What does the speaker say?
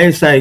ISI